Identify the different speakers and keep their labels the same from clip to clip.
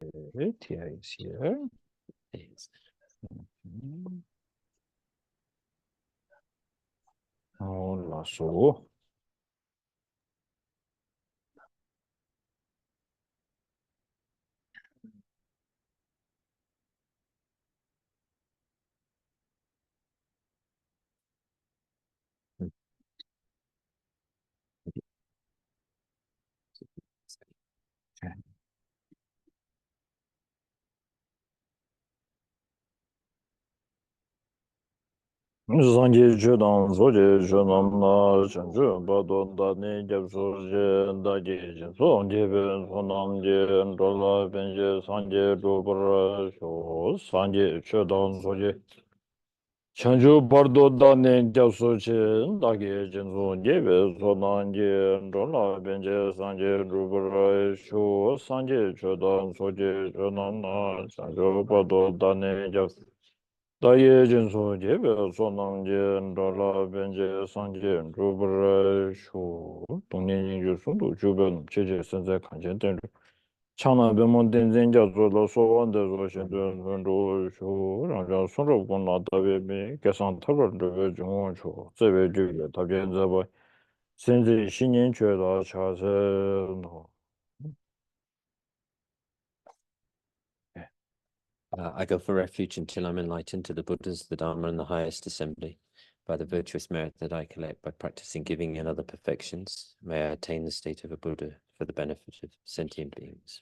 Speaker 1: Here is here.
Speaker 2: Yes.
Speaker 1: Oh, so. Zangi judan zoji junam na chanju badon da ne gyabso je da ge zongi ben sonam je ndola ben je sangi dobra sho sangi judan zoji chanju bardo da ne gyabso je da ge zongi ben sonam je ndola ben je sangi dobra sho sangi judan zoji junam na chanju bardo da ne gyabso 다예 전소 제베 소낭제 돌아 벤제 상제 루브라 쇼 동年주소도 주변 제제 선제 간전된 창나 변문 된전자 조로 소원데 조신도 원도 쇼 라자 소로고 나다베미 계산 터벌도 중원초 제베주에 답변자바 신지 신년 죄다 차세
Speaker 2: I go for refuge until I'm enlightened to the Buddhas, the Dharma, and the highest assembly. By the virtuous merit that I collect by practicing giving and other perfections, may I attain the state of a Buddha for the benefit of sentient beings.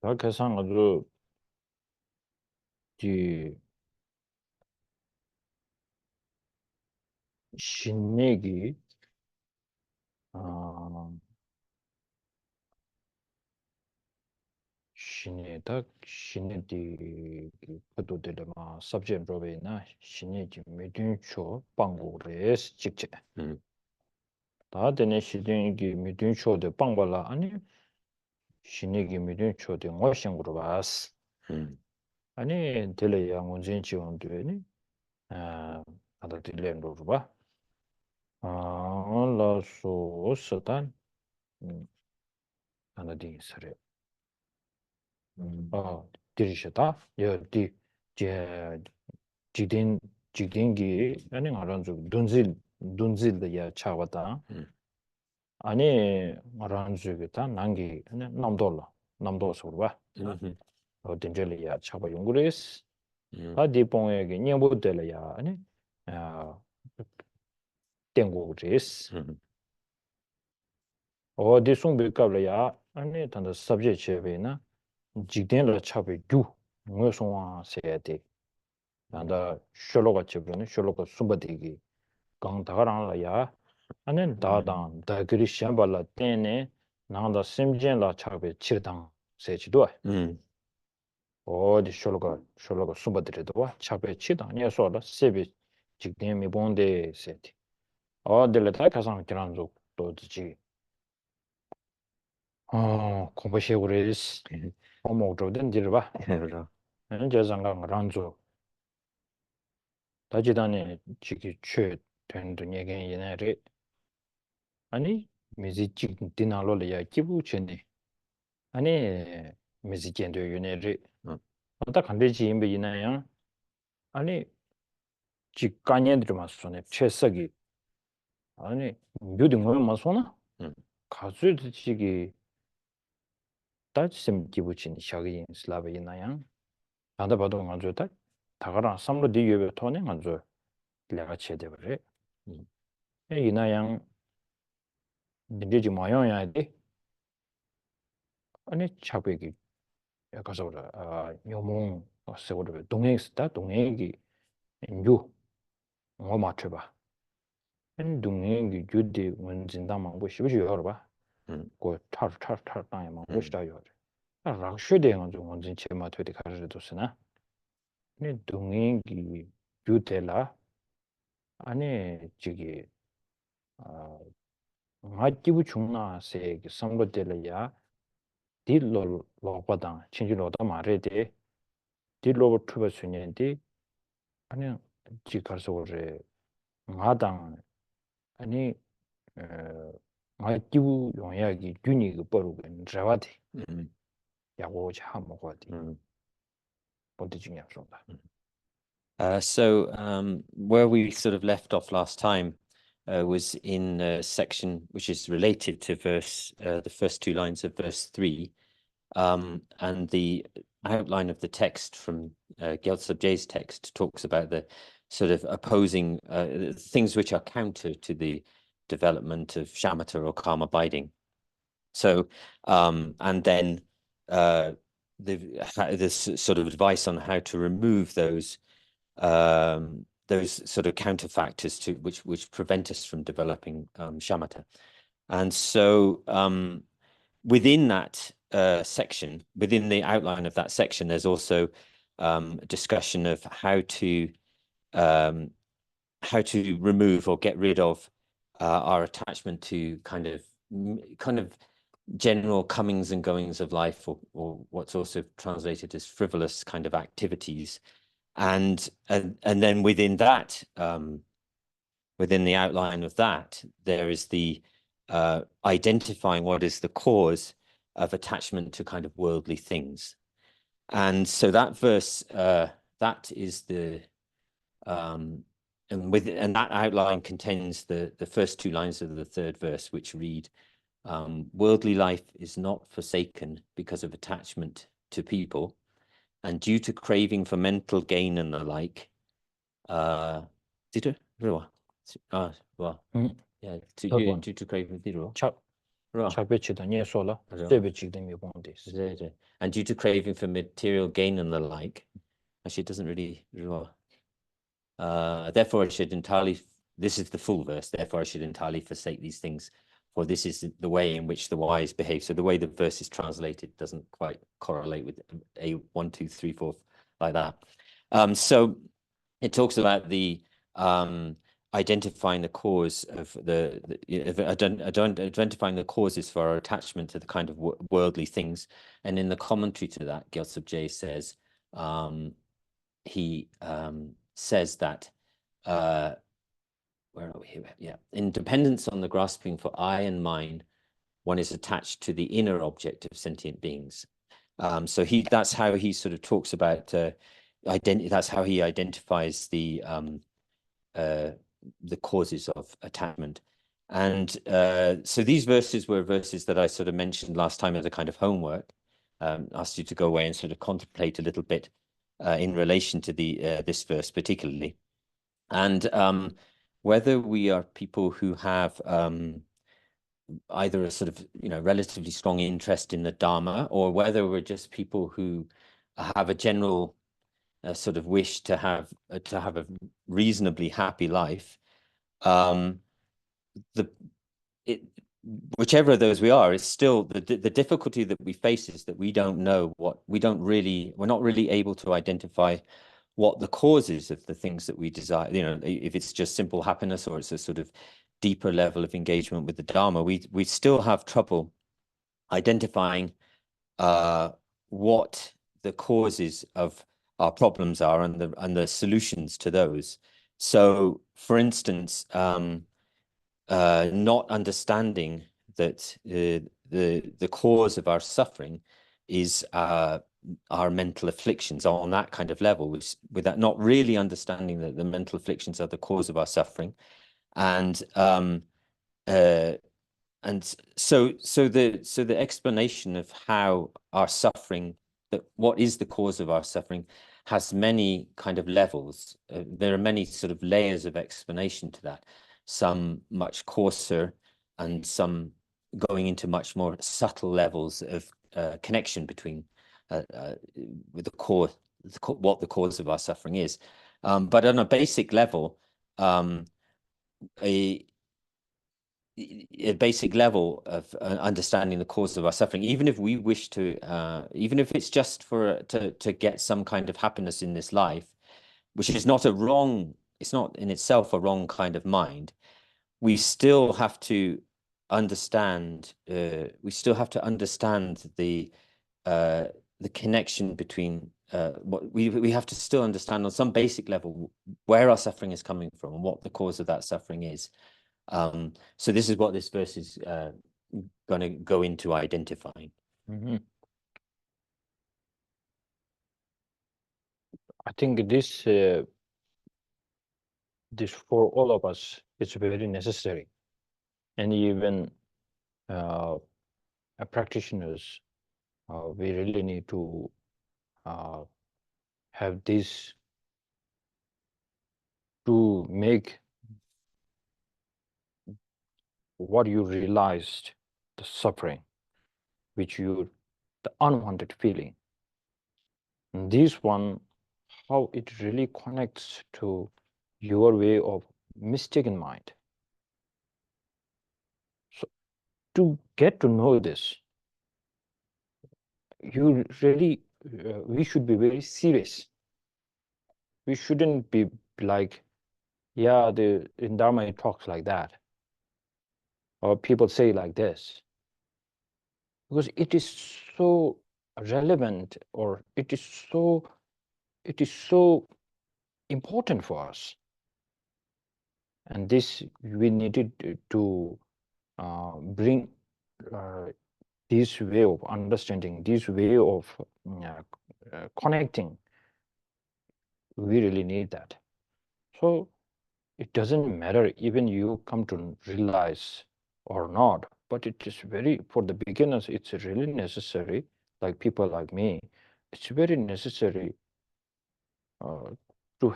Speaker 1: 다 계산하고 이 신내기 아 신내다 신내디 그도들마 subject probe나 신내지 메든초 방고레스 직제 다 되네 시딩기 메든초데 방발라 아니 신내기 메든초데 뭐싱으로 봤어 아니 텔레 양원진 지원되니 아 아다 딜렌로 봐 라소 스탄 하나디 서래 들으셨다 여디 제 지딘 지딘기 아니 알아서 dunzil 차왔다 아니 알아서 난기 아니 남도서 봐 딘젤이야 차바 용그레스 디봉에게 녀보들이야 아니 아 땡고그레스 어디 송비갑려야 아니 단다 subject 체베나 직된을 차베 두 뭐송아 세야데 난다 셜로가 쳬브네 셜로가 숨바디기 강다가랑라야 아니 다당 다그리 샴발라 때네 나다 심젠라 차베 치르당 세치도 어디 셜로가 숨바디레도 와 차베 치당 녀소라 세비 직된 미본데 세티 어딜레 타카상 지난주 또지 공부시고레스 어목조된 지르바 현재상강 란조 다지단에 지기 최 된도 얘기 얘네를 아니 미지직 디나로야 기부체네 아니 미지견도 얘네를 어다 간대지 임베 이나야 아니 직관년들 맞서네 최석이 아니 묘딩 뭐 맞서나 가수들 지기 다지심 기부친 샤기 슬라베 이나야 나다 봐도 맞죠 다가랑 삼로 뒤에 토네 맞죠 내가 제대로래 이나양 민재지 마요야 돼 아니 차베기 가서 요몽 세고를 동행스다 동행이 유 맞춰 봐 동행이 주디 원진다만 뭐 쉬지 여러 그 타르타르 땅에 막 보시다요 락슈데는 좀 원진 제마 되게 가르쳐줬으나 네 동행이 주텔라 아니 저기 마티브 중나세 선거들이야 딜로 로바당 친구로다 말해대 딜로 투버 수년디 아니 지가서 그래 마당 아니 마티부 용약이 균이 그 버르고 저와디 야고 차 먹어디 어디 중요한 소다.
Speaker 2: So where we sort of left off last time was in a section which is related to the first two lines of verse 3, and the outline of the text from Gyaltsab Je's text talks about the sort of opposing things which are counter to the development of shamatha or calm abiding. So, and then this sort of advice on how to remove those sort of counterfactors to which prevent us from developing shamatha. And so within that section, within the outline of that section, there's also a discussion of how to remove or get rid of our attachment to kind of general comings and goings of life, or what's also translated as frivolous kind of activities. And then within that, within the outline of that, there is the identifying what is the cause of attachment to kind of worldly things. And so that verse, that is the and that outline contains the first two lines of the third verse, which read, worldly life is not forsaken because of attachment to people, and due to craving for mental gain and the like, due to craving and due to craving for material gain and the like, actually it doesn't really therefore I should entirely, this is the full verse, therefore I should entirely forsake these things, for this is the way in which the wise behave. So the way the verse is translated doesn't quite correlate with a 1, 2, 3, 4 like that. So it talks about the identifying the cause of identifying the causes for our attachment to the kind of worldly things. And in the commentary to that, Gyaltsab Je says, he says that where are we here? Yeah, in dependence on the grasping for I and mine, one is attached to the inner object of sentient beings. So that's how he sort of talks about that's how he identifies the causes of attachment. And so these verses were verses that I sort of mentioned last time as a kind of homework. Asked you to go away and sort of contemplate a little bit in relation to this verse particularly. And whether we are people who have either a sort of relatively strong interest in the Dharma, or whether we're just people who have a general sort of wish to have a reasonably happy life, whichever of those we are, is still the difficulty that we face is that we don't know we're not really able to identify what the causes of the things that we desire, if it's just simple happiness or it's a sort of deeper level of engagement with the Dharma. We still have trouble identifying what the causes of our problems are and the solutions to those. So, for instance, not understanding that the cause of our suffering is our mental afflictions on that kind of level, with that not really understanding that the mental afflictions are the cause of our suffering, and so the explanation of how our suffering, that what is the cause of our suffering, has many kind of levels. There are many sort of layers of explanation to that, some much coarser and some going into much more subtle levels of connection between with the core, what the cause of our suffering is. But on a basic level, a basic level of understanding the cause of our suffering, even if we wish to, even if it's just to get some kind of happiness in this life, which is not it's not in itself a wrong kind of mind, we still have to understand. We still have to understand the connection between what we have to still understand on some basic level where our suffering is coming from and what the cause of that suffering is. So this is what this verse is going to go into identifying.
Speaker 1: I think this for all of us is very necessary, and even practitioners, we really need to have this to make what you realized, the suffering, the unwanted feeling. And this one, how it really connects to your way of mistaken mind. So to get to know this, you really, we should be very serious. We shouldn't be like, yeah, in Dharma it talks like that, or people say like this, because it is so relevant, or it is so important for us. And this, we needed to bring this way of understanding, this way of connecting. We really need that. So it doesn't matter even you come to realize or not, but it is very, for the beginners, it's really necessary, like people like me, it's very necessary to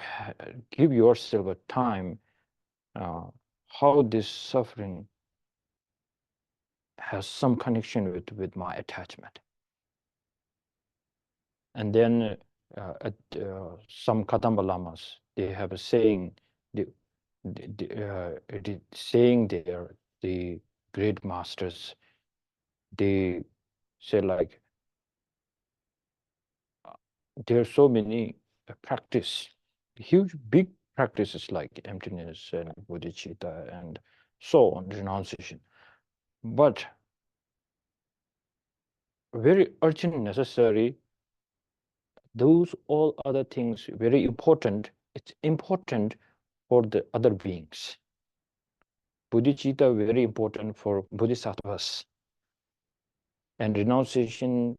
Speaker 1: give yourself a time how this suffering has some connection with my attachment. And then some Kadamba Lamas, they have a saying, saying there, the great masters, they say like, there are so many practice, huge, big practices like emptiness and bodhicitta and so on, renunciation. But very urgent, necessary, those all other things, very important. It's important for the other beings. Bodhicitta, very important for bodhisattvas. And renunciation,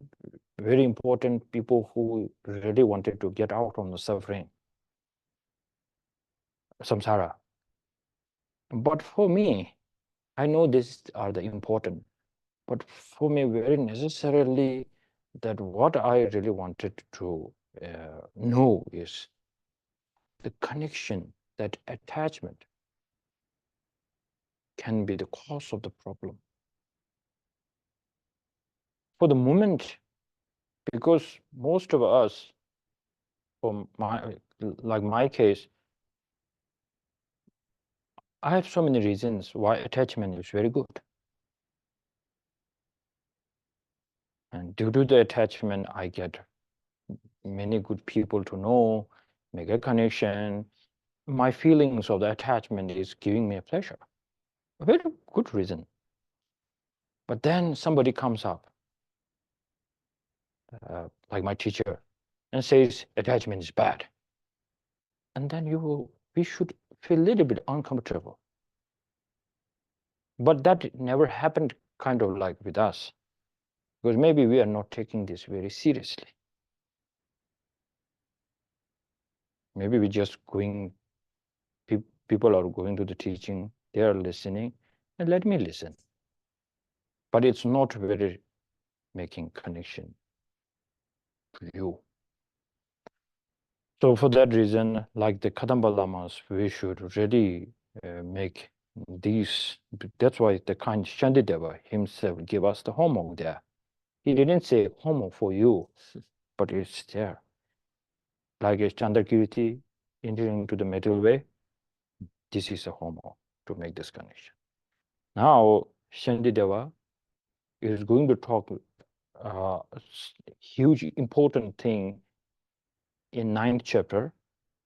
Speaker 1: very important, people who really wanted to get out from the suffering, samsara. But for me, I know these are the important, but for me, very necessarily, that what I really wanted to know is the connection, that attachment can be the cause of the problem. For the moment, because most of us, like my case, I have so many reasons why attachment is very good. And due to the attachment, I get many good people to know, make a connection. My feelings of the attachment is giving me a pleasure. A very good reason. But then somebody comes up, like my teacher, and says attachment is bad. And then we should feel a little bit uncomfortable. But that never happened kind of like with us, because maybe we are not taking this very seriously. Maybe we just going, people are going to the teaching, they are listening, and let me listen. But it's not very making connection to you. So for that reason, like the Kadamba Lamas, we should really make these. That's why the kind Shantideva himself gave us the homework there. He didn't say homework for you, but it's there. Like a Chandrakirti entering into the middle way, this is a homework to make this connection. Now, Shantideva is going to talk huge important thing in 9th chapter.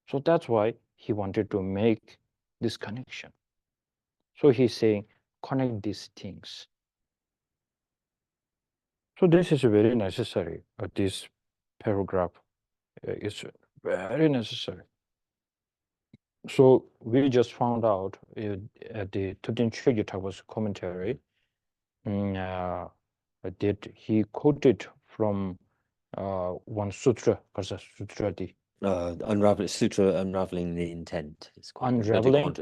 Speaker 1: So that's why he wanted to make this connection. So he's saying, connect these things. So this is very necessary, this paragraph is very necessary. So we just found out at the Tubten Chögyal Thapa's commentary that he quoted from one sutra, Kasa Sutra, the
Speaker 2: unraveling the intent. It's called
Speaker 1: unraveling,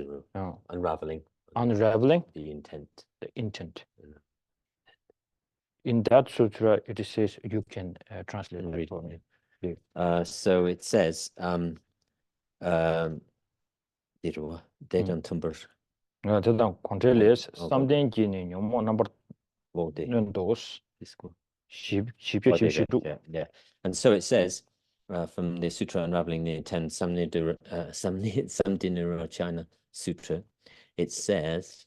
Speaker 2: unraveling the intent.
Speaker 1: The intent. In that sutra, it says, you can translate it for me.
Speaker 2: So it says, 대단 tumber.
Speaker 1: 대단 controlles something in your number those.
Speaker 2: Yeah. And so it says from the Sutra Unraveling the Intent, Samdhinira China Sutra, it says,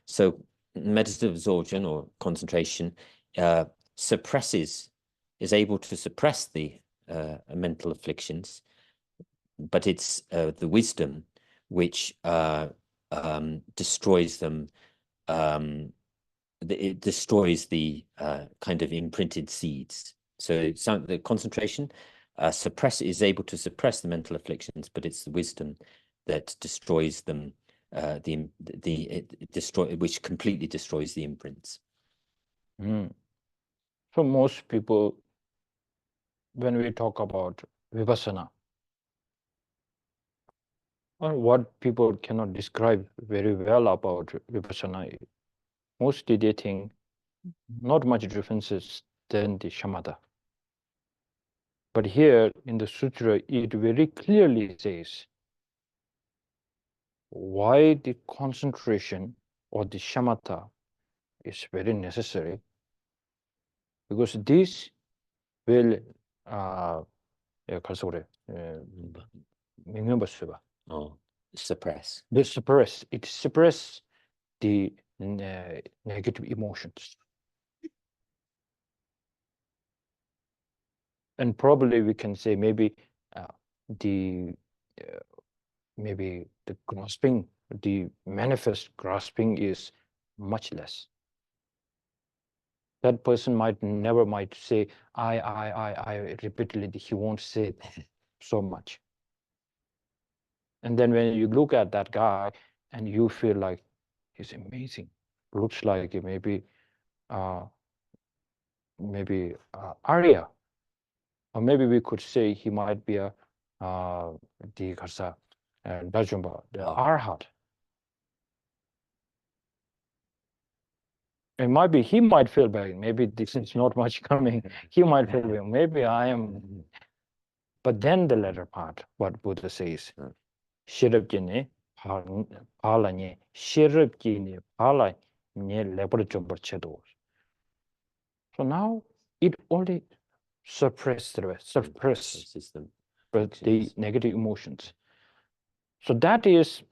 Speaker 2: so meditative absorption or concentration is able to suppress the mental afflictions, but it's the wisdom which destroys them. It destroys the kind of imprinted seeds. So the concentration is able to suppress the mental afflictions, but it's the wisdom that destroys them. Which completely destroys the imprints.
Speaker 1: So most people, when we talk about vipassana, what people cannot describe very well about vipassana, mostly they think not much differences than the shamatha. But here in the sutra, it very clearly says why the concentration or the shamatha is very necessary, because this will
Speaker 2: suppress.
Speaker 1: It suppress the negative emotions. And probably we can say maybe maybe the grasping, the manifest grasping is much less. That person might say, I repeatedly, he won't say so much. And then when you look at that guy and you feel like he's amazing, looks like maybe Arya, or maybe we could say he might be the Dajumba, the Arhat. It might be he might feel bad. Maybe this is not much coming. He might feel bad. Maybe I am. But then the latter part, what Buddha says, Shirabjine, Palanye, Shirabjine, Palanye, Leporachumberchedos. So now it only suppresses the negative emotions. So that is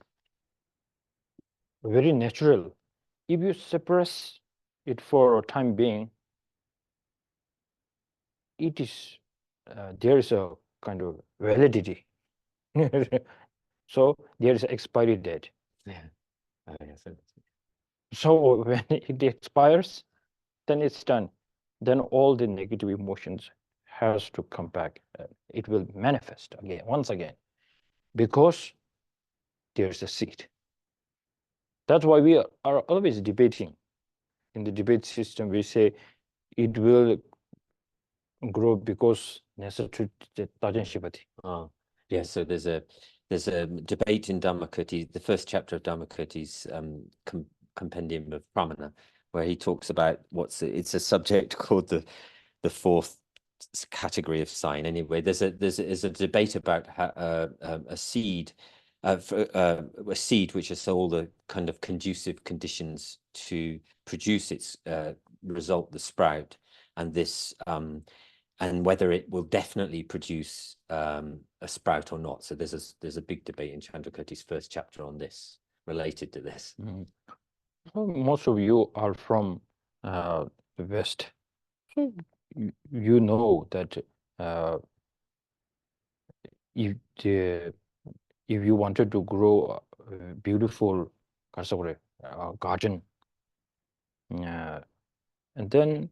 Speaker 1: very natural. If you suppress it for a time being, it is there is a kind of validity. So there is an expiry date. So when it expires, then it's done. Then all the negative emotions has to come back. It will manifest again, once again, because there's a seed. That's why we are always debating. In the debate system, we say it will grow because necessary.
Speaker 2: Yeah, so there's a debate in Dhammakirti, the first chapter of Dhammakirti's compendium of Pramana, where he talks about it's a subject called the fourth category of sign. Anyway, there's a debate about a seed which has all the kind of conducive conditions to produce its result, the sprout, and this and whether it will definitely produce a sprout or not. So there's a big debate in Chandrakirti's first chapter on this, related to this.
Speaker 1: Well, most of you are from the West. You know that if you wanted to grow a beautiful garden, and then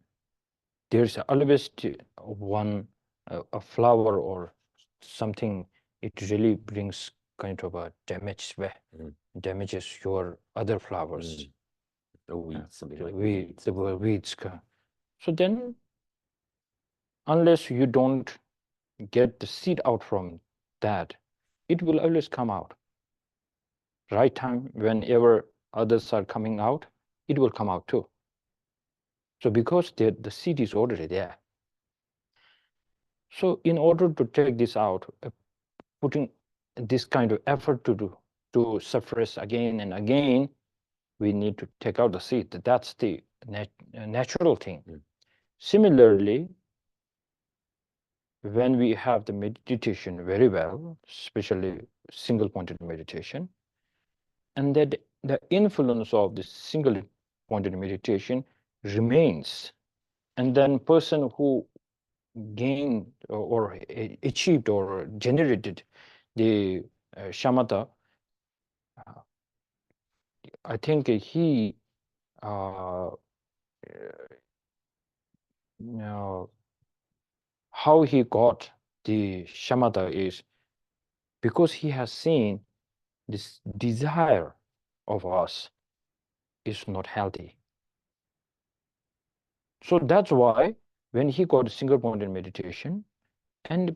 Speaker 1: there's always a flower or
Speaker 3: something, it really brings kind of a damage, damages your other flowers.
Speaker 2: The weeds, something like
Speaker 3: weeds. So then, unless you don't get the seed out from that, it will always come out. Right time, whenever others are coming out, it will come out too. So because the seed is already there. So in order to take this out, putting this kind of effort to suppress again and again, we need to take out the seed. That's the natural thing. Similarly, when we have the meditation very well, especially single-pointed meditation, and that the influence of the single-pointed meditation remains, and then person who gained or achieved or generated the shamatha, I think he how he got the shamatha is because he has seen this desire of us is not healthy. So that's why when he got a single pointed meditation, and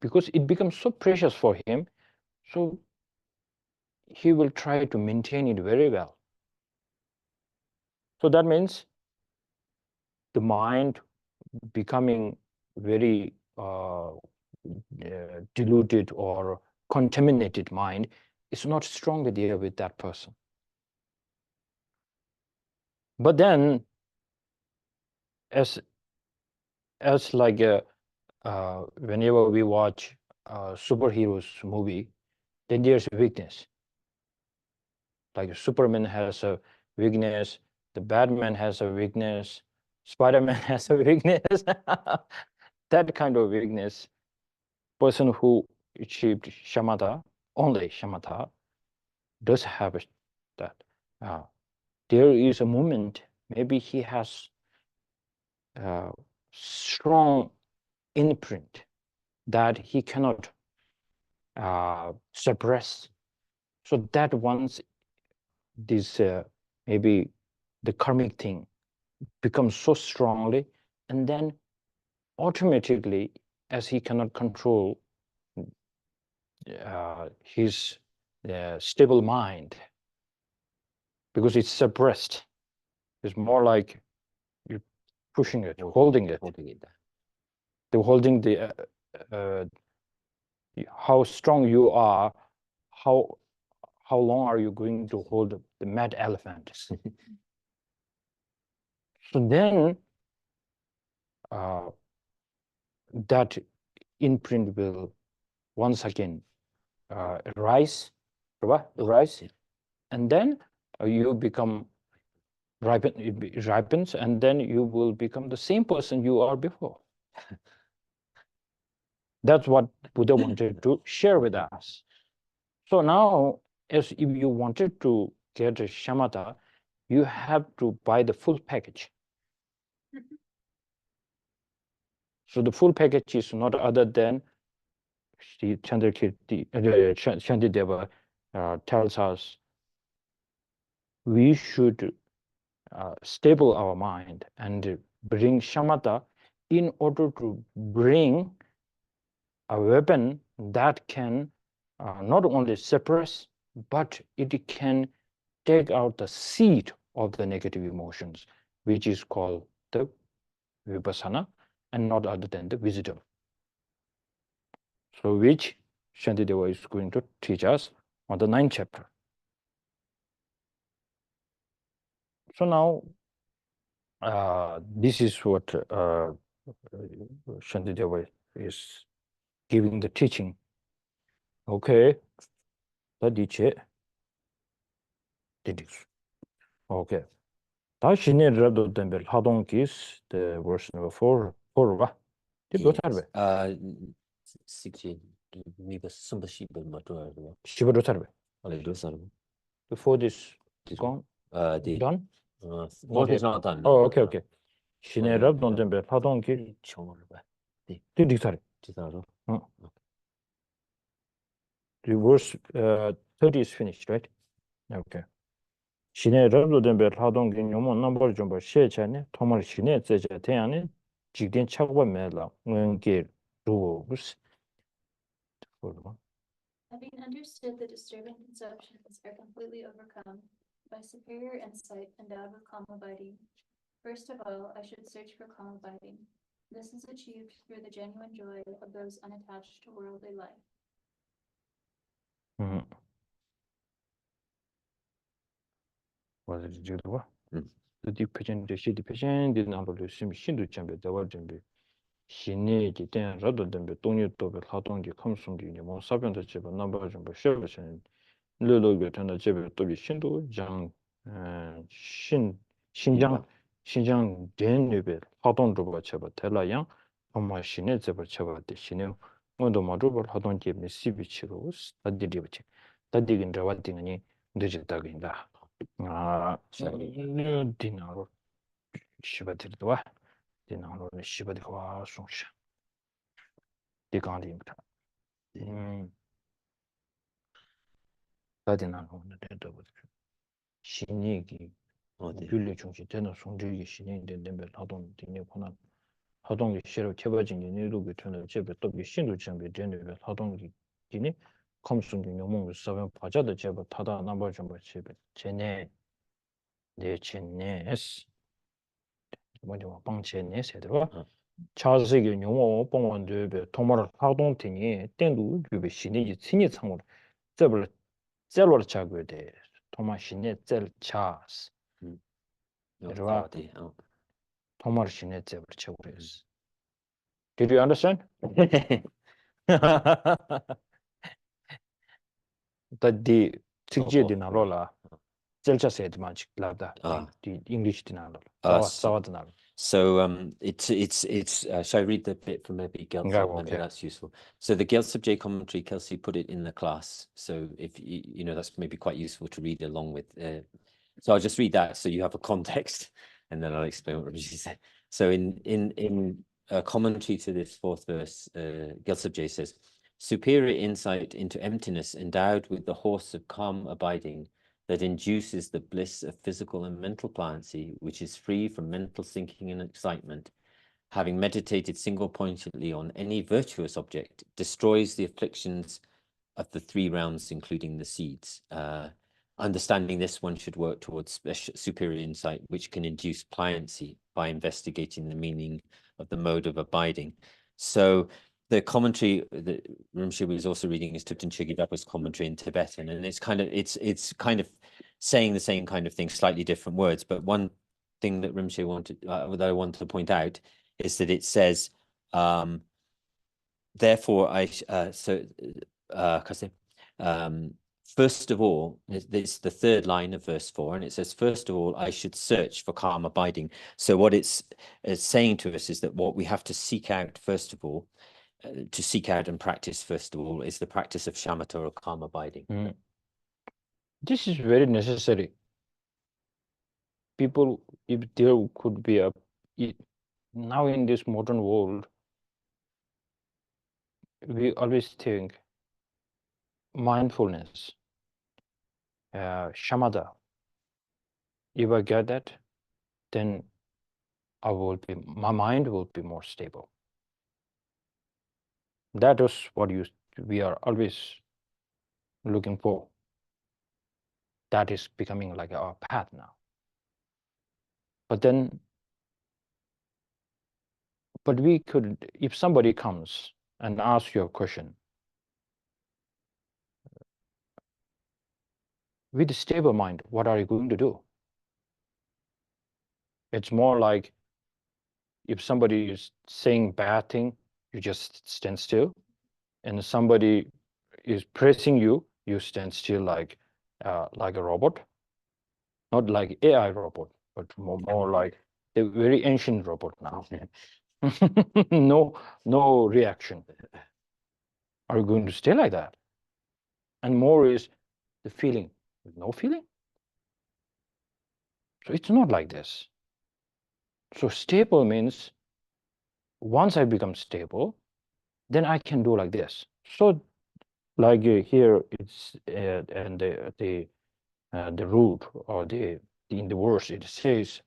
Speaker 3: because it becomes so precious for him, so he will try to maintain it very well. So that means the mind becoming very diluted or contaminated mind is not strongly there with that person. But then, as like whenever we watch a superheroes movie, then there's a weakness. Like Superman has a weakness, the Batman has a weakness, Spider-Man has a weakness. That kind of weakness, person who achieved shamatha, only shamatha, does have that. There is a moment, maybe he has strong imprint that he cannot suppress. So that once this maybe the karmic thing becomes so strongly, and then automatically, as he cannot control his stable mind, because it's suppressed, it's more like you're pushing it, holding it. They're holding the how strong you are, how long are you going to hold the mad elephant? So then that imprint will once again rise, and then you become it ripens, and then you will become the same person you are before. That's what Buddha wanted to share with us. So now, as if you wanted to get a shamatha, you have to buy the full package. So the full package is not other than Shantideva tells us we should stable our mind and bring shamatha in order to bring a weapon that can not only suppress, but it can take out the seed of the negative emotions, which is called the vipassana, and not other than the wisdom. So which Shantideva is going to teach us on the 9th chapter. So now, this is what Shantideva is giving the teaching. Okay, the okay. 다시네 라도 덴벨 하동기스 the verse number 4 봐. 몇 살배?
Speaker 2: 16 미버 숨버시버 뭐도
Speaker 3: 10몇 살배?
Speaker 2: 원래 몇 살배?
Speaker 3: Before this gone? Done?
Speaker 2: What is not done?
Speaker 3: Oh, okay. 시네 라도 덴벨 하동기
Speaker 2: 청을 봐.
Speaker 3: 네 살배?
Speaker 2: 지사로.
Speaker 3: the verse 30 is finished, right? Okay. 신의 rabdo ber hadong gi nyomo number jumbo she chane tomar shine zeja teane jigden chagwa mela ngge ruos.
Speaker 4: Having understood the disturbing conceptions are completely overcome by superior insight endowed with calm abiding. First of all, I should search for calm abiding. This is achieved through the genuine joy of those unattached to worldly life.
Speaker 3: Was it Judo? The deep patient, the shitty patient did not lose him. She do chamber the word jumbe. She need it then rather than be Tony to be Hatongi comes from the more sabin the chip number of jumbo service and little bit on the chip to be Shindu, Jang, Xinjiang, Den Nubel, Haton Ruba Chaba Tela Yang, from my Shinet Zeba Chaba de Shinu, one of my Rubber Haton gave me Sibichos, that did you. That digging the what thing any digital in that. Dinaro Shibatirwa, Dinaro Shibadwa Sungsha. Digandi. Badinano, the dead of Shinigi, Julie Chunchi, Tenor Sunji, Shinin, the Dembe, Hadon, Dinipona, Hadongi, Shero Tabajin, the Nilu between the Jebet of the Shindu Chamber, General Hadongi, Dini, comes from the Nomon, 7 Paja, the Jebet, Tada, number Jumbo Chebet, Chene, the Chenes. 먼저 방체네 세들어 차세기 용어 봉원들 도마를 활동팀이 땡도 규비 신이 신이 상으로 저벌 젤로 차고 돼 도마 신의 젤 차스 그러와 도마를 신의 젤을 차고 그랬어. Did you understand? the 특제 디나로라 젤차 세드만 직라다 the English 디나로 사와드나.
Speaker 2: So shall I read the bit from maybe Gyaltsab? Maybe that's useful. So the Gyaltsab J commentary, Kelsey put it in the class. So if you know, that's maybe quite useful to read along with. So I'll just read that so you have a context, and then I'll explain what Rinpoche said. So in a commentary to this fourth verse, Gyaltsab J says, superior insight into emptiness endowed with the horse of calm abiding that induces the bliss of physical and mental pliancy, which is free from mental sinking and excitement, having meditated single-pointedly on any virtuous object, destroys the afflictions of the 3 realms, including the seeds. Understanding this, one should work towards superior insight, which can induce pliancy by investigating the meaning of the mode of abiding. So the commentary that Rinpoche was also reading is Thupten Chögyalpa's commentary in Tibetan, and it's kind of saying the same kind of thing, slightly different words. But one thing that Rinpoche wanted that I wanted to point out is that it says, therefore first of all, it's the 3rd line of verse 4, and it says, first of all, I should search for calm abiding. So what it's saying to us is that what we have to seek out, first of all, to seek out and practice, first of all, is the practice of shamatha or calm abiding.
Speaker 3: This is very necessary. People, if there could be now in this modern world, we always think mindfulness, shamatha. If I get that, then my mind will be more stable. That is what we are always looking for. That is becoming like our path now. But we could, if somebody comes and asks you a question, with a stable mind, what are you going to do? It's more like if somebody is saying bad thing, you just stand still, and somebody is pressing you, you stand still like a robot, not like AI robot, but more like the very ancient robot now. No reaction. Are you going to stay like that? And more is the feeling with no feeling. So it's not like this. So stable means once I become stable, then I can do like this. So like here it's and the root or the in the verse it says,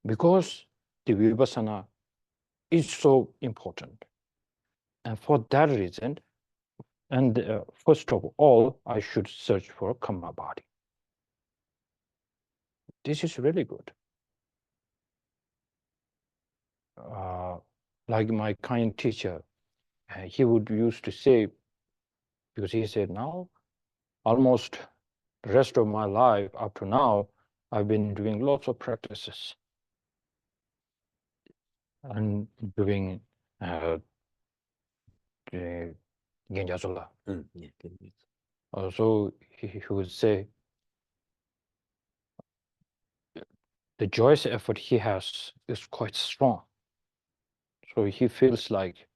Speaker 3: because the vipassana is so important, and for that reason, and first of all, I should search for karma body. This is really good. Like my kind teacher, he would used to say, because he said, now almost the rest of my life up to now, I've been doing lots of practices and doing Genjasula.
Speaker 2: Yeah, good news.
Speaker 3: Also, he would say, the joyous effort he has is quite strong. So he feels like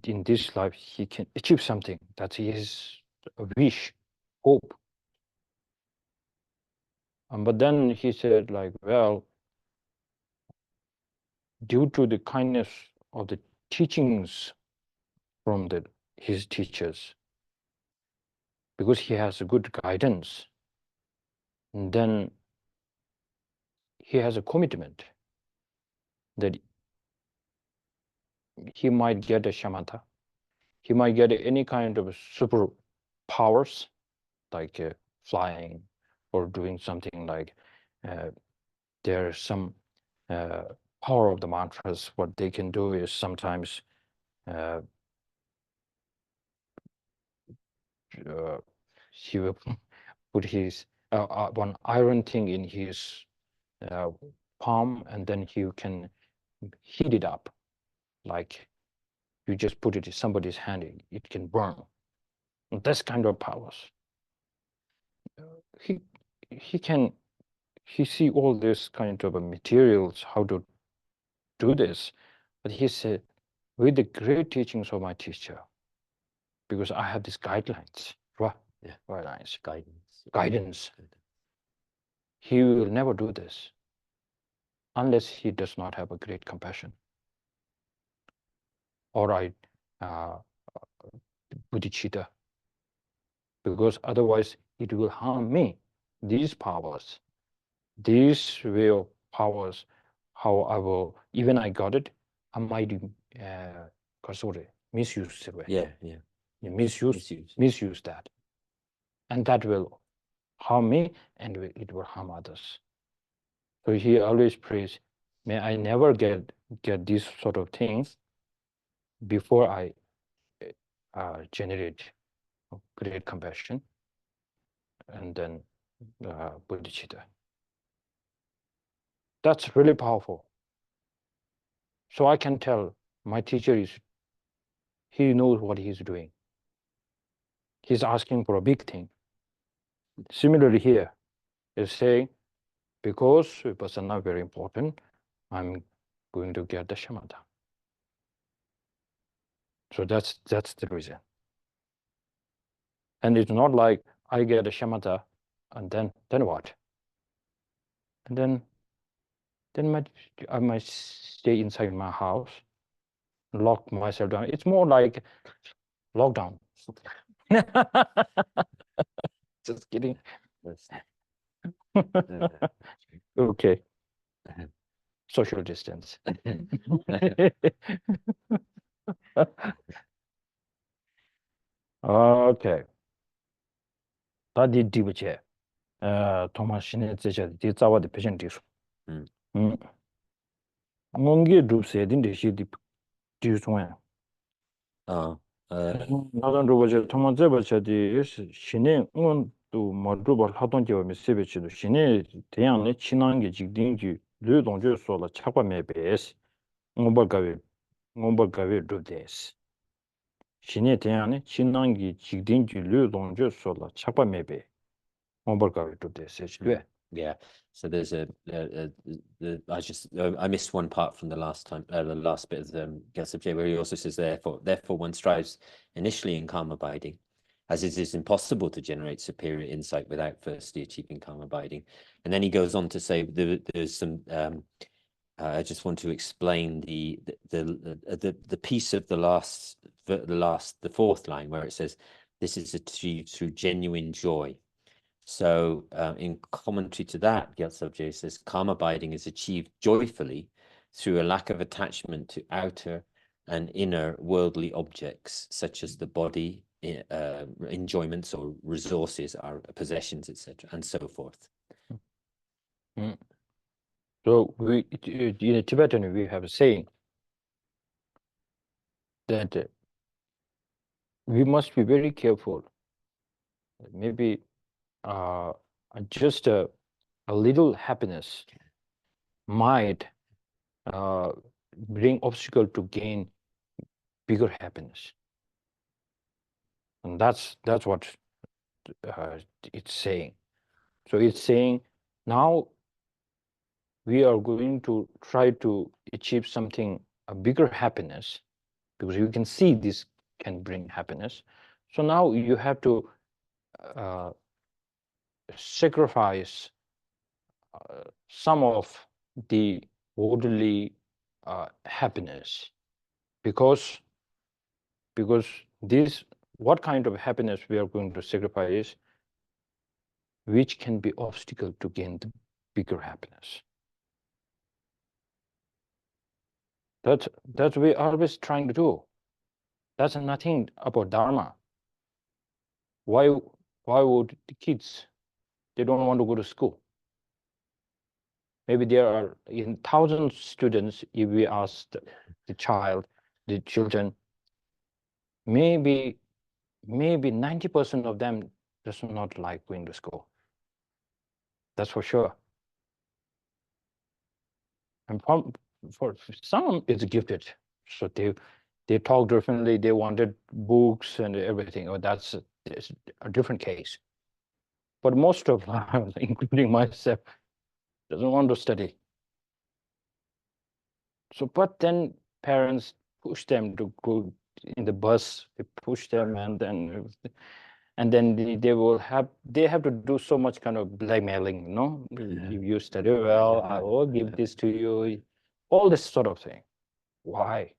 Speaker 3: in this life he can achieve something that is a wish, hope. But then he said, like, well, due to the kindness of the teachings from his teachers, because he has a good guidance, and then he has a commitment that he might get a shamatha, he might get any kind of super powers, like flying or doing something like there's some power of the mantras. What they can do is sometimes he will put his one iron thing in his palm, and then he can heat it up, like you just put it in somebody's hand, it can burn. And this kind of powers. He see all this kind of materials, how to do this, but he said, with the great teachings of my teacher, because I have these guidelines, guidelines, guidance, he will never do this unless he does not have a great compassion, or bodhicitta, because otherwise it will harm me. These powers, this way of powers, how I will, even I got it, I might misuse it.
Speaker 2: Yeah.
Speaker 3: Misuse that, and that will harm me, and it will harm others. So he always prays, may I never get these sort of things before I generate great compassion and then bodhicitta. That's really powerful. So I can tell my teacher he knows what he's doing. He's asking for a big thing. Similarly here, is saying, because vipassana very important, I'm going to get the shamatha. So that's the reason. And it's not like I get a shamatha and then what? And then I might stay inside my house, lock myself down. It's more like lockdown. Just kidding. Okay. Social distance. Okay. 다디 디부체. 토마신의 제자 디자와의 페이션티스. 몽게 두세딘데 시디 디스원. 나던 로버제 토마제 버체디 신의 응원도 모두벌 하던 게임에 세베치도 신의 대양의 친한게 직딩기 르동주 소라 착과메 베스. ngomba gawe do-des. Shine teyane chinangi jigdingi lu dongjo sola chakpa mebe ngomba gawe do-des.
Speaker 2: Yeah, so there's I missed one part from the last time, the last bit of the Gyaltsab, where he also says, therefore one strives initially in calm abiding, as it is impossible to generate superior insight without firstly achieving calm abiding. And then he goes on to say there's some I just want to explain the piece of the fourth line where it says, "This is achieved through genuine joy." So in commentary to that, Gyaltsab says, calm abiding is achieved joyfully through a lack of attachment to outer and inner worldly objects, such as the body, enjoyments or resources, our possessions, etc., and so forth.
Speaker 3: So in Tibetan, we have a saying that we must be very careful. Maybe just a little happiness might bring obstacle to gain bigger happiness, and that's what it's saying. So it's saying now we are going to try to achieve something, a bigger happiness, because you can see this can bring happiness. So now you have to sacrifice some of the worldly happiness, because this, what kind of happiness we are going to sacrifice, which can be obstacle to gain the bigger happiness. That's we always trying to do. That's nothing about Dharma. Why would the kids, they don't want to go to school? Maybe there are in thousands of students, if we ask the children, maybe 90% of them does not like going to school. That's for sure. And for some, it's gifted. So they talk differently. They wanted books and everything. Oh, that's a different case. But most of them, including myself, doesn't want to study. So, but then parents push them to go in the bus. They push them, and then they have to do so much kind of blackmailing. If you study well, I will give this to you. All this sort of thing. Why?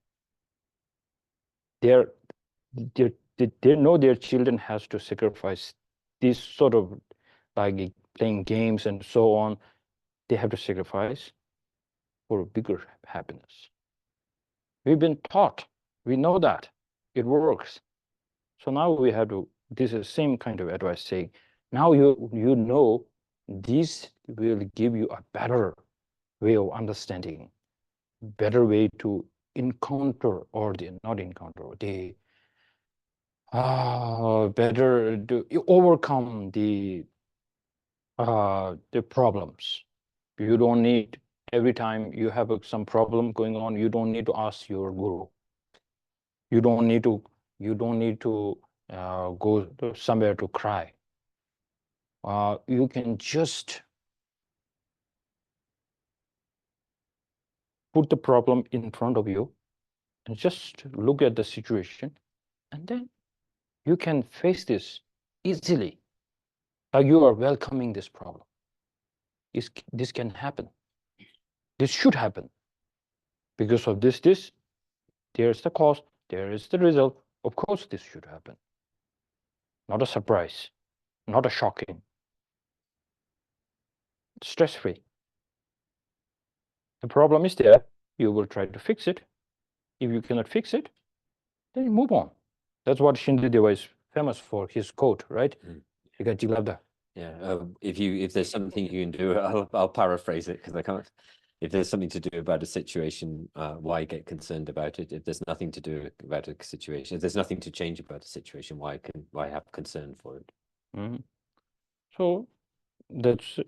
Speaker 3: They know their children has to sacrifice this sort of, like playing games and so on. They have to sacrifice for a bigger happiness. We've been taught, we know that it works. So now we have to, this is the same kind of advice saying, now you know this will give you a better way of understanding, better way to encounter, or not encounter, better to overcome the problems. You don't need, every time you have some problem going on, you don't need to ask your guru. You don't need to go somewhere to cry. You can just put the problem in front of you and just look at the situation, and then you can face this easily. Like you are welcoming this problem. This can happen. This should happen. Because of this, there's the cause, there is the result. Of course, this should happen. Not a surprise, not a shocking. Stress-free. The problem is there. You will try to fix it. If you cannot fix it, then you move on. That's what Shantideva is famous for, his quote, right?
Speaker 2: Yeah. If there's something you can do, I'll paraphrase it because I can't. If there's something to do about a situation, why get concerned about it? If there's nothing to do about a situation, if there's nothing to change about a situation, why have concern for it?
Speaker 3: Mm-hmm. So that's,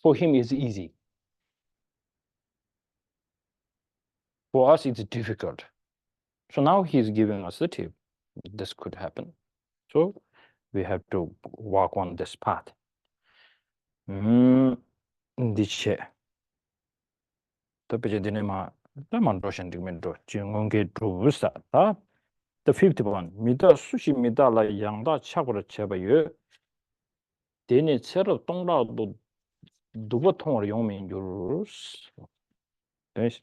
Speaker 3: for him, it's easy. For us, it's difficult. So now he's giving us the tip. This could happen. So we have to walk on this path. Dice. The fifth one, mida sushi mida la yangda chakura cheba yu. Dene tsero tongla do duba tongwa yongmen yurus. Yes.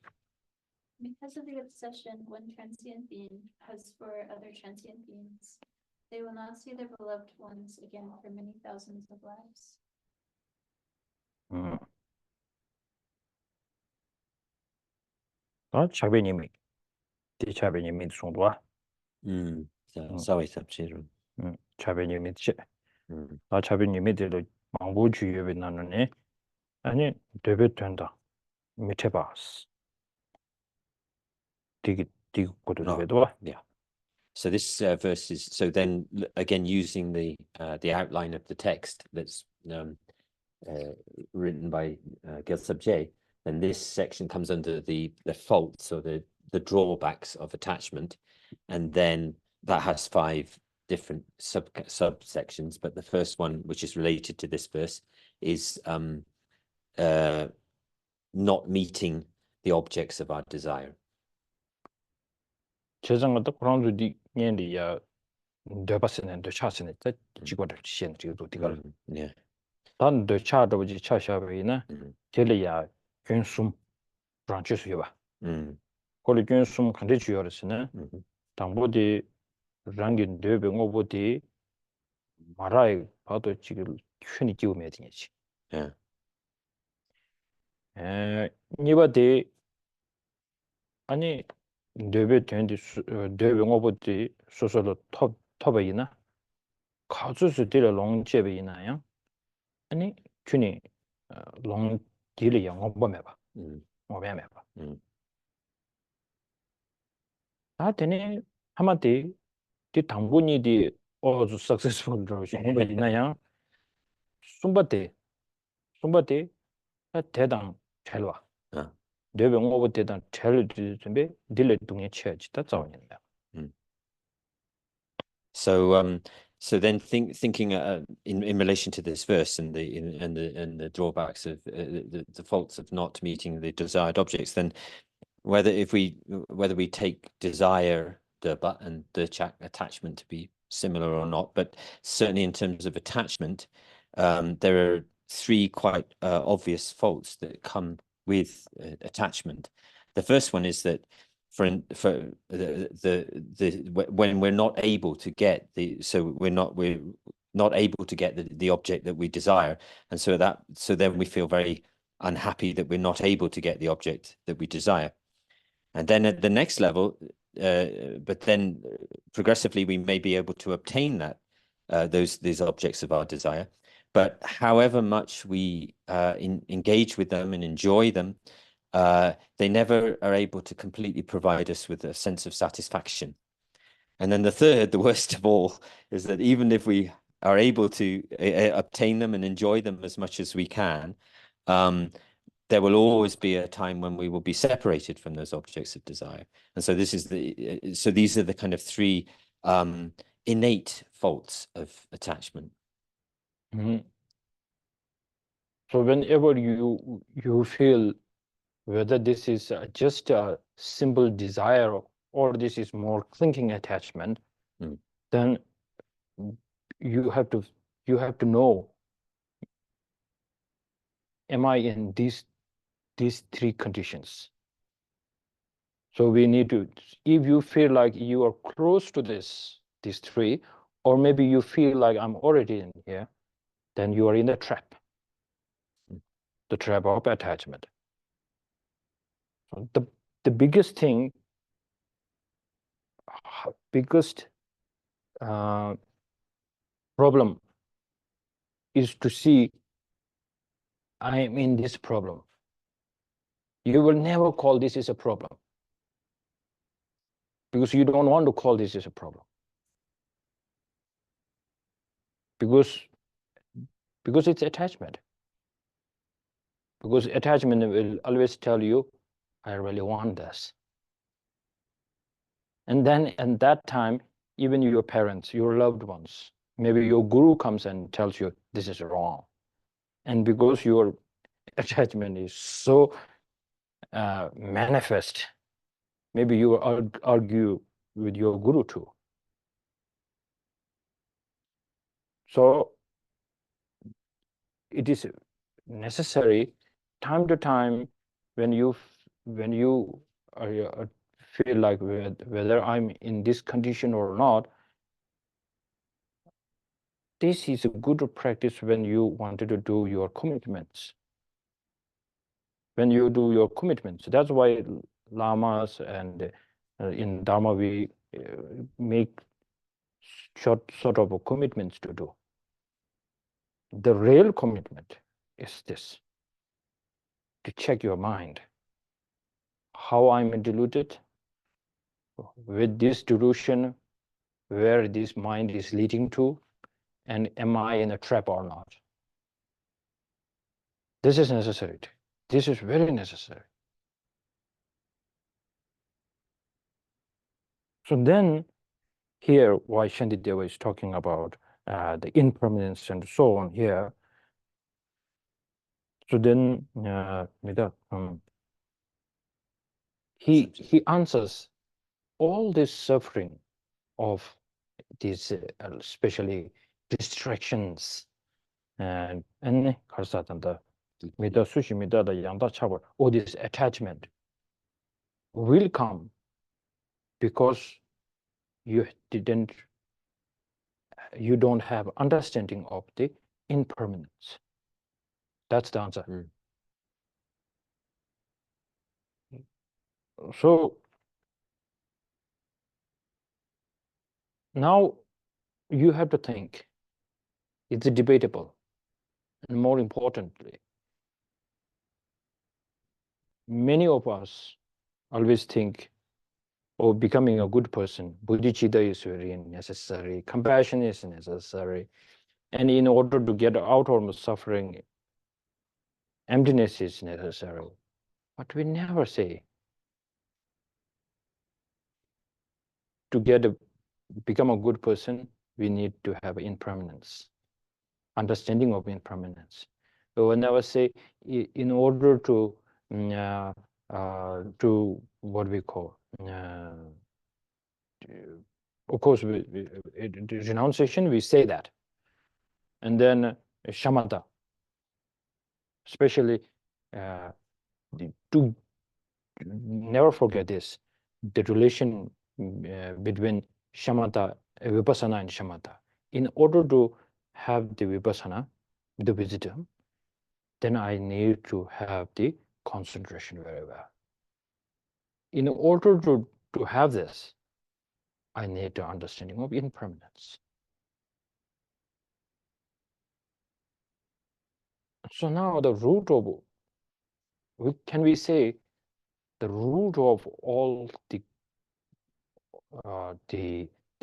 Speaker 4: Because of the obsession one transient being has for other transient beings, they will not see their beloved ones again for many thousands of lives.
Speaker 3: 차별님이 대차별님이 송도와
Speaker 2: 사회 삽질은
Speaker 3: 차별님이
Speaker 2: 음.
Speaker 3: 차별님이 들도 망고 주의에 나누네 아니 되게 된다 밑에 봐스 되게 것도 되게도
Speaker 2: Yeah. So this verse is then again using the outline of the text that's written by Gyaltsab Je, then this section comes under the faults or the drawbacks of attachment, and then that has 5 different subsections. But the first one, which is related to this verse, is not meeting the objects of our desire.
Speaker 3: 재정도 그런 주디 년이야 되봤으는 더 차스는 때 지고를 시행지도 디갈
Speaker 2: Yeah.
Speaker 3: 단도 차도지 차샤베이나 텔이야 근숨 브란치스요바 콜리 근숨 간데 주요르스네 당보디 랑긴 되병오보디 마라이 봐도 지금 춘이 끼우면 되지
Speaker 2: Yeah.
Speaker 3: 니바디 아니 되베 된디 되병오보디 소소로 톱이나 가주스 딜 롱제베이나요 아니 춘이 롱 딜이 영어 보면 봐 뭐면 봐 아 되네 한마디 디 당분이디 어주 successful로 정말 있나요 숨바데 대당 잘 와. 내병 오버 대당 잘 준비 딜레 동에 쳐지다 자원이다.
Speaker 2: So then thinking in relation to this verse and the drawbacks of the faults of not meeting the desired objects, then whether we take desire and the attachment to be similar or not, but certainly in terms of attachment, there are 3 quite obvious faults that come with attachment. The first one is that when we're not able to get we're not able to get the object that we desire, and so then we feel very unhappy that we're not able to get the object that we desire. And then at the next level, but then progressively we may be able to obtain these objects of our desire. But however much we engage with them and enjoy them, they never are able to completely provide us with a sense of satisfaction. And then the third, the worst of all, is that even if we are able to obtain them and enjoy them as much as we can, there will always be a time when we will be separated from those objects of desire. And so these are the kind of 3 innate faults of attachment.
Speaker 3: So whenever you feel whether this is just a simple desire or this is more thinking attachment, then you have to know, am I in these 3 conditions? So we need to, if you feel like you are close to these 3, or maybe you feel like I'm already in here, then you are in the trap of attachment. So the biggest thing, problem is to see I am in this problem. You will never call this is a problem, because you don't want to call this as a problem, because it's attachment. Because attachment will always tell you, I really want this. And then at that time, even your parents, your loved ones, maybe your guru comes and tells you this is wrong. And because your attachment is so manifest, maybe you will argue with your guru too. So it is necessary time to time when you when you feel like whether I'm in this condition or not, this is a good practice when you wanted to do your commitments. When you do your commitments, that's why lamas and in Dharma we make sort of commitments to do. The real commitment is this: to check your mind. How I'm deluded, with this delusion, where this mind is leading to, and am I in a trap or not? This is necessary. This is very necessary. So then, here, why Shantideva is talking about the impermanence and so on here. So then, he answers all this suffering of these, especially distractions, and all this attachment will come because you don't have understanding of the impermanence. That's the answer. So now you have to think, it's debatable, and more importantly, many of us always think, oh, becoming a good person, bodhicitta is very necessary, compassion is necessary, and in order to get out of suffering, emptiness is necessary. But we never say, to become a good person, we need to have impermanence, understanding of impermanence. So when I was say, in order to what we call, of course, renunciation, we say that. And then shamatha, especially to never forget this, the relation between shamatha, vipassana and shamatha. In order to have the vipassana, the wisdom, then I need to have the concentration very well. In order to have this, I need the understanding of impermanence. So now the root of, can we say, the root of all the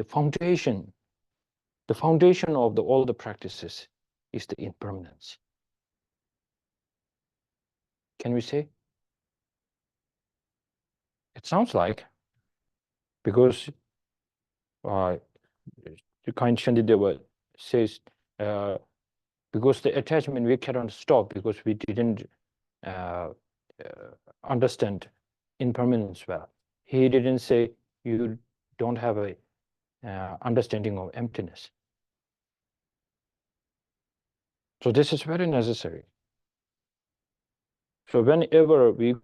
Speaker 3: foundation, of all the practices is the impermanence. Can we say? It sounds like, because the kind Shantideva says, because the attachment we cannot stop because we didn't understand impermanence well. He didn't say you don't have a understanding of emptiness. So this is very necessary. So whenever we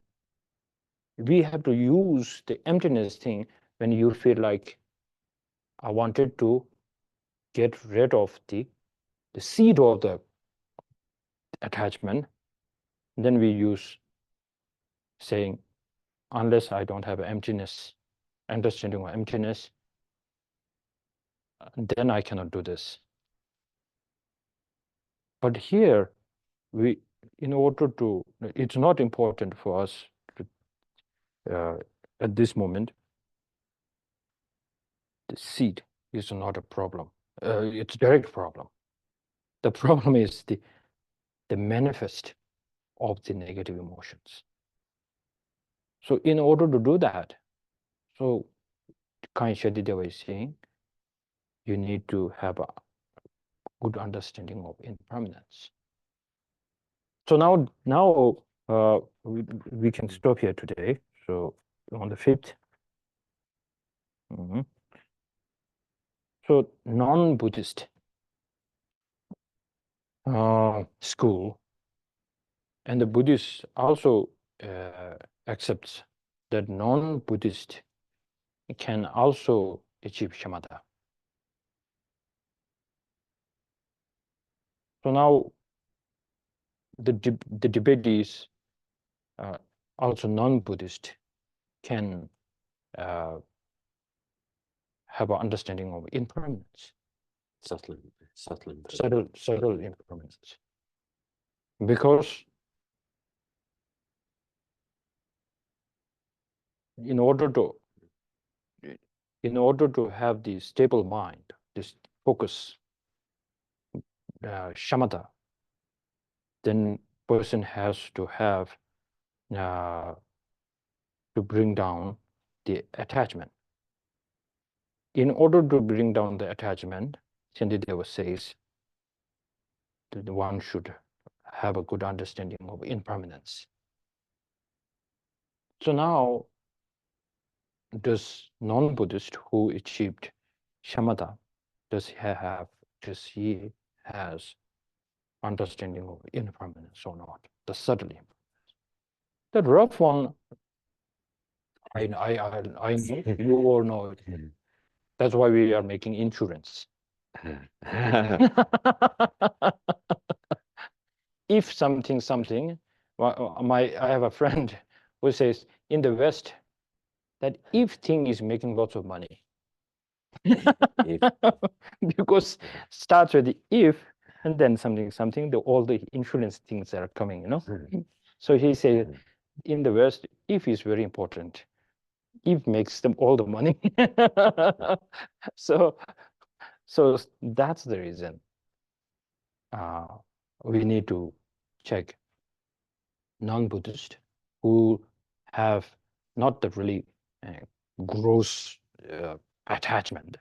Speaker 3: have to use the emptiness thing when you feel like I wanted to get rid of the seed of the attachment, then we use saying, unless I don't have emptiness, understanding of emptiness, then I cannot do this. But here, in order to, it's not important for us to, at this moment, the seed is not a problem. It's a direct problem. The problem is the manifest of the negative emotions. So in order to do that, so Kind Shantideva is saying, you need to have a good understanding of impermanence. So now we can stop here today. So on the 5th. So non-Buddhist school, and the Buddhists also accepts that non-Buddhist can also achieve shamatha. So now the debate is also non-Buddhist can have an understanding of impermanence.
Speaker 2: Subtle
Speaker 3: Impermanence. Because in order to have the stable mind, this focus, shamatha, then person has to have to bring down the attachment. In order to bring down the attachment, Shantideva says that one should have a good understanding of impermanence. So now, does non-Buddhist who achieved shamatha, does he has understanding of impermanence or not? The subtle impermanence. The rough one, I know you all know it. That's why we are making insurance. If something, I have a friend who says in the West that if thing is making lots of money, because starts with the if and then something, all the insurance things are coming, So he said in the West, if is very important. If makes them all the money. So that's the reason we need to check non-Buddhist who have not the really gross attachment,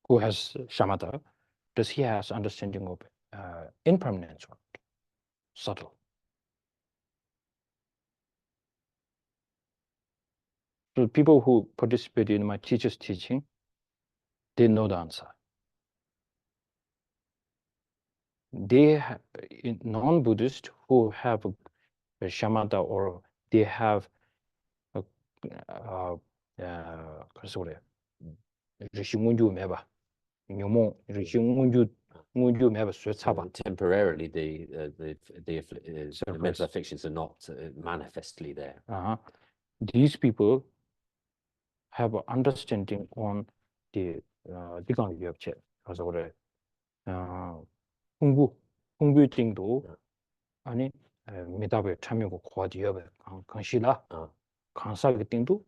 Speaker 3: who has shamatha, does he has understanding of impermanence or not? Subtle. So people who participate in my teacher's teaching, they know the answer. They in non-Buddhist who have a shamatha or they have
Speaker 2: temporarily the mental afflictions are not manifestly there.
Speaker 3: These people have an understanding on the digang 홍보팅도 아니 메답에 참여고 과디업에 강시라 강사기 땡도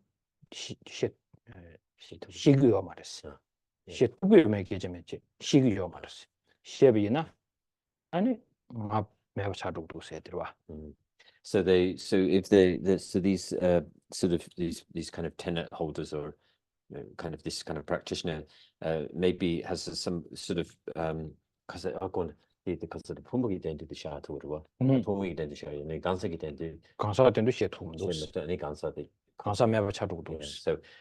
Speaker 3: 시기요 말했어. 시기요 매개점했지. 시기요 말했어. 시비나 아니 막 매우 자루도 세들와.
Speaker 2: So these sort of these kind of tenet holders or kind of this kind of practitioner maybe has some sort of because the 품목이 된데 샤토르와 품목이 된데 샤네 간사기 된데
Speaker 3: 강사가 된도 시토음도
Speaker 2: 네 간사데
Speaker 3: 강사 매우 자루도.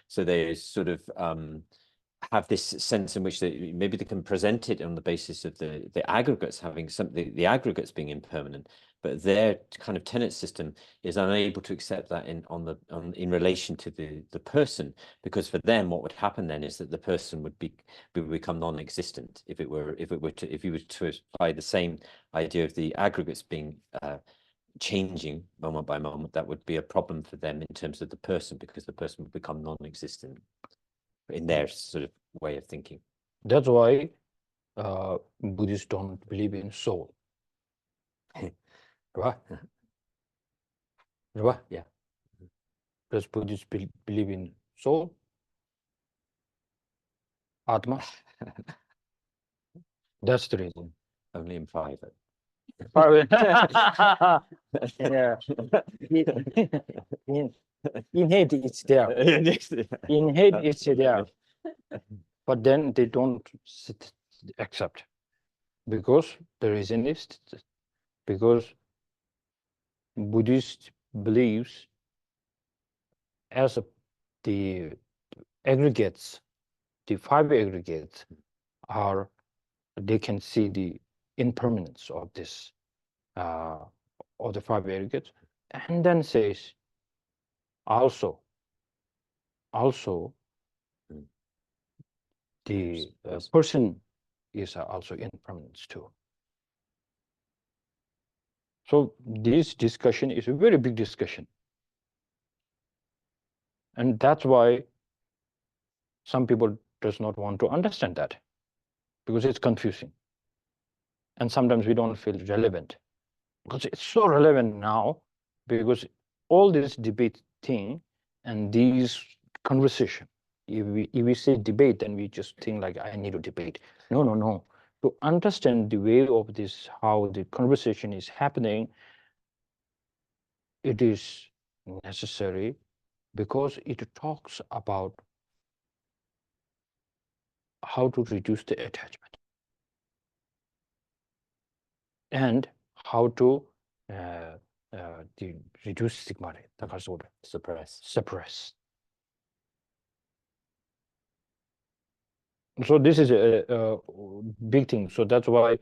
Speaker 2: So they sort of have this sense in which maybe they can present it on the basis of the aggregates having something, the aggregates being impermanent, but their kind of tenet system is unable to accept that in relation to the person, because for them what would happen then is that the person would become non-existent if you were to apply the same idea of the aggregates being changing moment by moment. That would be a problem for them in terms of the person, because the person would become non-existent in their sort of way of thinking.
Speaker 3: That's why Buddhists don't believe in soul. Right? Right?
Speaker 2: Yeah.
Speaker 3: Does Buddhists believe in soul? Atma? That's the reason.
Speaker 2: Only in private.
Speaker 3: Yeah. In head it's there. In head it's there. But then they don't accept. Because the reason is because Buddhist believes as the aggregates, the five aggregates are, they can see the impermanence of this, of the five aggregates, and then says, also the person is also impermanence too. So this discussion is a very big discussion. And that's why some people does not want to understand that, because it's confusing. And sometimes we don't feel relevant, because it's so relevant now, because all this debate thing and these conversation, if we say debate, then we just think like, I need to debate. No. To understand the way of this, how the conversation is happening, it is necessary, because it talks about how to reduce the attachment and how to reduce stigma, suppress. So this is a big thing. So that's why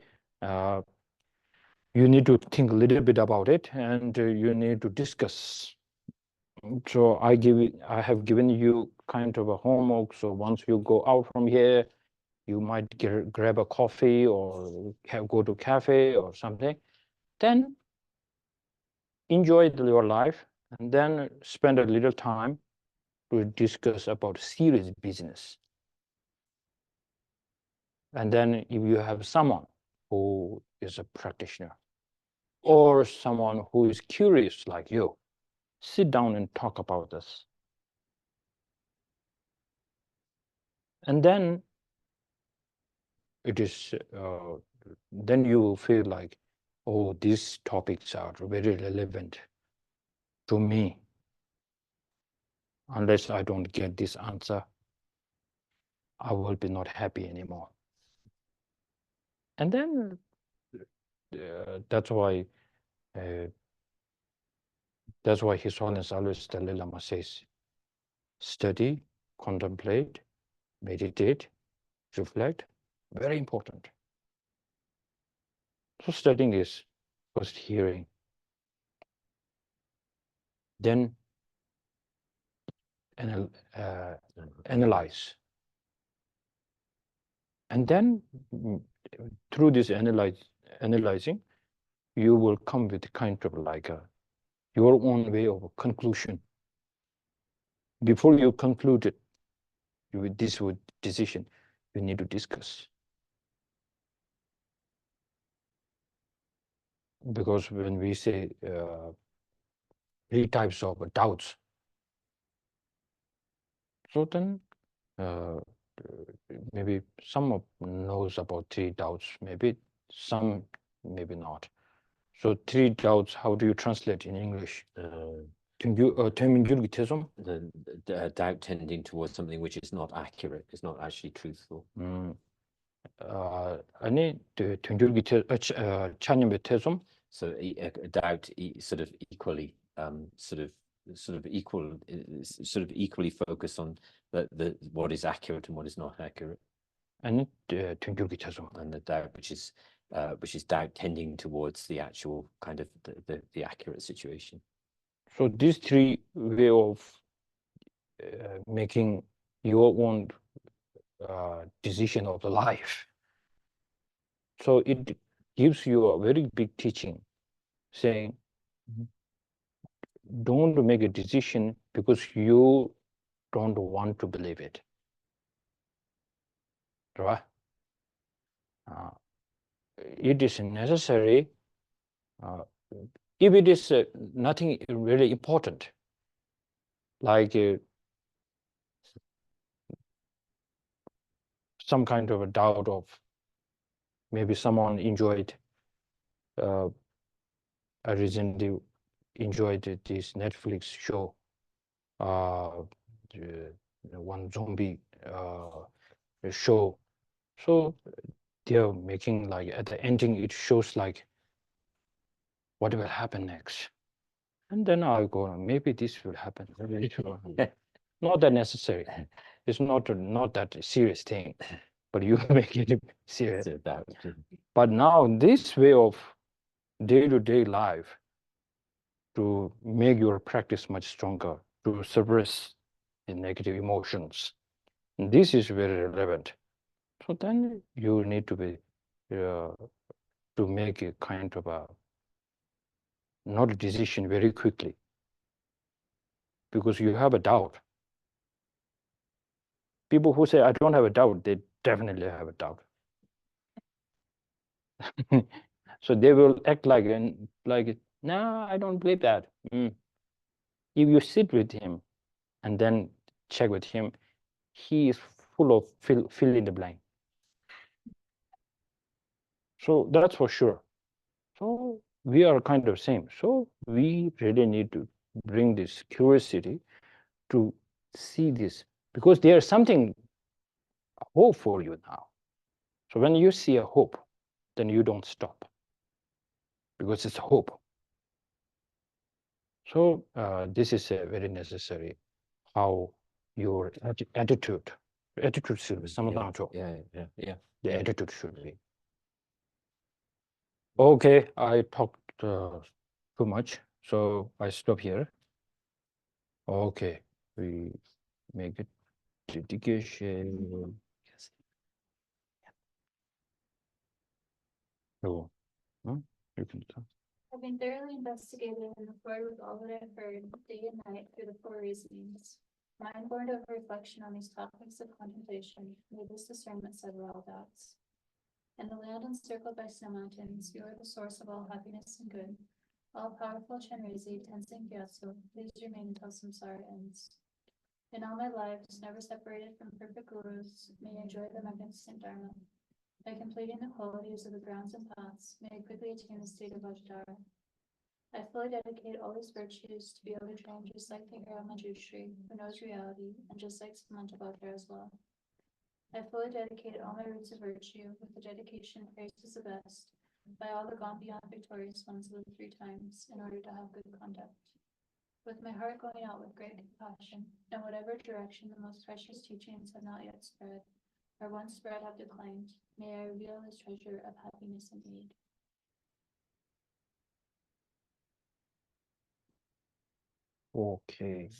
Speaker 3: you need to think a little bit about it, and you need to discuss. So I have given you kind of a homework. So once you go out from here, you might grab a coffee or go to cafe or something. Then enjoy your life, and then spend a little time to discuss about serious business. And then if you have someone who is a practitioner or someone who is curious like you, sit down and talk about this. And then it is, then you will feel like, oh, these topics are very relevant to me. Unless I don't get this answer, I will be not happy anymore. And then that's why His Holiness always Dalai Lama says, study, contemplate, meditate, reflect, very important. So studying is first hearing, then analyze. And then through this analyzing, you will come with kind of like your own way of conclusion. Before you conclude it, with this decision, you need to discuss. Because when we say 3 types of doubts, so then maybe some knows about 3 doubts, maybe some, maybe not. So 3 doubts, how do you translate in English?
Speaker 2: The doubt tending towards something which is not accurate, is not actually truthful.
Speaker 3: 아니,
Speaker 2: So a doubt sort of equally equally focused on the what is accurate and what is not accurate.
Speaker 3: 아니,
Speaker 2: And the doubt which is doubt tending towards the actual kind of the accurate situation.
Speaker 3: So these 3 way of making your own decision of the life. So it gives you a very big teaching, saying, don't make a decision because you don't want to believe it. Right? It is necessary. If it is nothing really important, like some kind of a doubt of maybe someone I recently enjoyed this Netflix show, one zombie show. So they're making like at the ending, it shows like what will happen next. And then I go, maybe this will happen. Not that necessary. It's not that serious thing, but you make it serious.
Speaker 2: Doubt.
Speaker 3: But now this way of day-to-day life, to make your practice much stronger, to suppress the negative emotions. And this is very relevant. So then you need to be to make a kind of a not a decision very quickly, because you have a doubt. People who say I don't have a doubt, they definitely have a doubt. So they will act like no, I don't believe that. If you sit with him and then check with him, he is full of fill in the blank. So that's for sure. So we are kind of same. So we really need to bring this curiosity to see this, because there's something hope for you now. So when you see a hope, then you don't stop, because it's hope. So this is very necessary, how your attitude should be. The attitude should be. Okay, I talked too much, so I stop here. Okay, we make it dedication. Oh, you can talk.
Speaker 4: Having thoroughly investigated and accord with all that I've heard day and night through the four reasonings, mind born of reflection on these topics of contemplation, may this discernment sever all doubts. In the land encircled by snow mountains, you are the source of all happiness and good. All-powerful Chenrezig, Tenzin Gyatso, please remain until samsara ends. In all my lives, never separated from perfect gurus, may I enjoy the magnificent Dharma. By completing the qualities of the grounds and paths, may I quickly attain the state of Vajradhara. I fully dedicate all these virtues to be able to train just like the hero Manjushri, who knows reality, and just like Samanta Bhattacharya as well. I fully dedicate all my roots of virtue with the dedication praised as the best by all the gone beyond victorious ones of the 3 times in order to have good conduct. With my heart going out with great compassion, in whatever direction the most precious teachings have not yet spread, or once spread have declined, may I reveal this treasure of happiness and aid.
Speaker 3: Okay.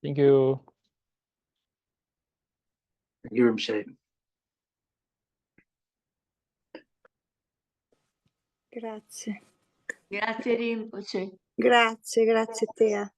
Speaker 3: Thank you.
Speaker 5: Thank you, Rinpoche.
Speaker 6: Grazie.
Speaker 7: Grazie Rinpoche.
Speaker 6: Grazie a te.